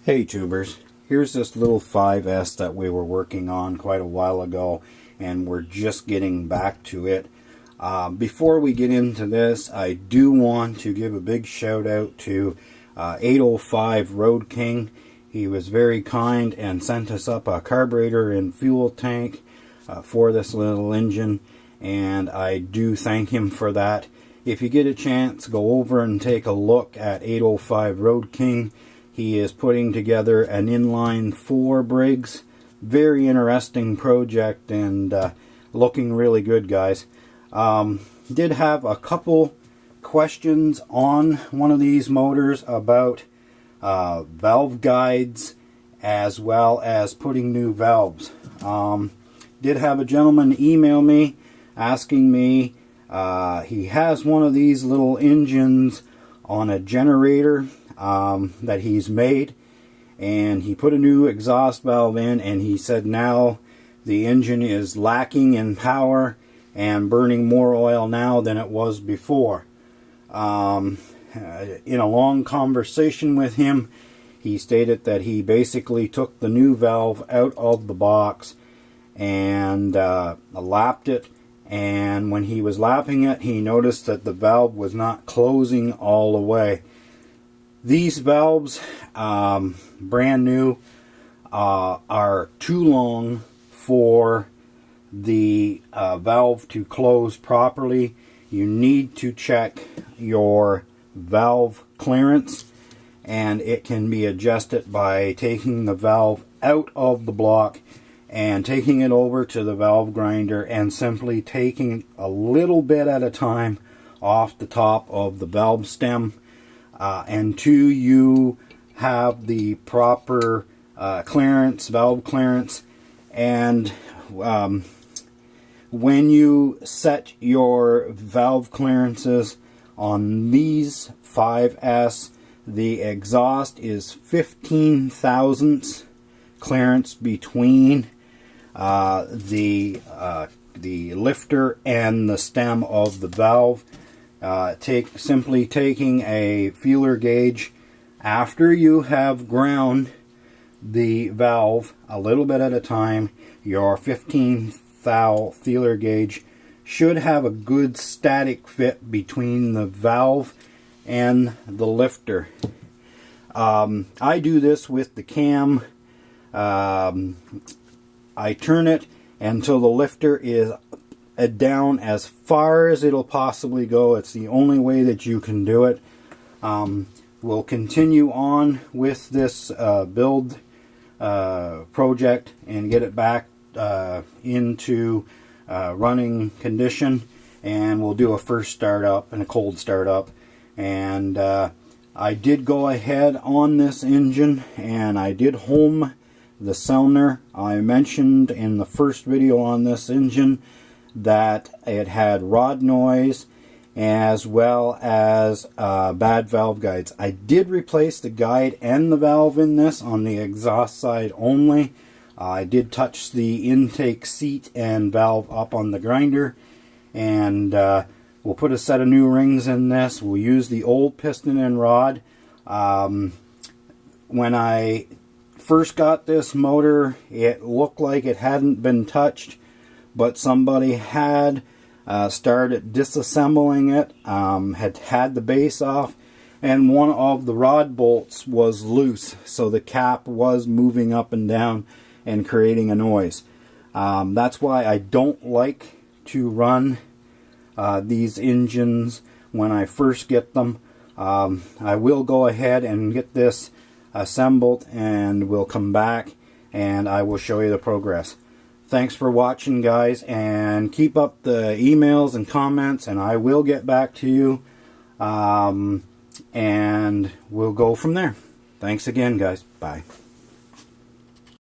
Hey tubers, here's this little 5S that we were working on quite a while ago, and we're just getting back to it. Before we get into this, I do want to give a big shout out to 805 Road King. He was very kind and sent us up a carburetor and fuel tank for this little engine, and I do thank him for that. If you get a chance, go over and take a look at 805 Road King. He is putting together an inline 4 Briggs. Very interesting project and looking really good, guys. Did have a couple questions on one of these motors about valve guides as well as putting new valves. Did have a gentleman email me asking me, he has one of these little engines on a generator that he's made, and he put a new exhaust valve in, and he said now the engine is lacking in power and burning more oil now than it was before. In a long conversation with him, he stated that he basically took the new valve out of the box and lapped it, and when he was lapping it, he noticed that the valve was not closing all the way. These valves, brand new, are too long for the valve to close properly. You need to check your valve clearance, and it can be adjusted by taking the valve out of the block and taking it over to the valve grinder and simply taking a little bit at a time off the top of the valve stem until you have the proper clearance, valve clearance. And when you set your valve clearances on these 5S, the exhaust is 15 thousandths clearance between the lifter and the stem of the valve. Simply taking a feeler gauge after you have ground the valve a little bit at a time, your 15 thou feeler gauge should have a good static fit between the valve and the lifter. I do this with the cam. I turn it until the lifter is down as far as it'll possibly go. It's the only way that you can do it. We'll continue on with this build project and get it back into running condition, and we'll do a first startup and a cold startup. And I did go ahead on this engine and I did home the cylinder. I mentioned in the first video on this engine that it had rod noise as well as bad valve guides. I did replace the guide and the valve in this on the exhaust side only. I did touch the intake seat and valve up on the grinder, and we'll put a set of new rings in this. We'll use the old piston and rod. When I first got this motor, it looked like it hadn't been touched, but somebody had started disassembling it, had the base off, and one of the rod bolts was loose, so the cap was moving up and down and creating a noise. That's why I don't like to run these engines when I first get them. I will go ahead and get this assembled, and we'll come back and I will show you the progress. Thanks for watching, guys, and keep up the emails and comments, and I will get back to you, and we'll go from there. Thanks again, guys. Bye.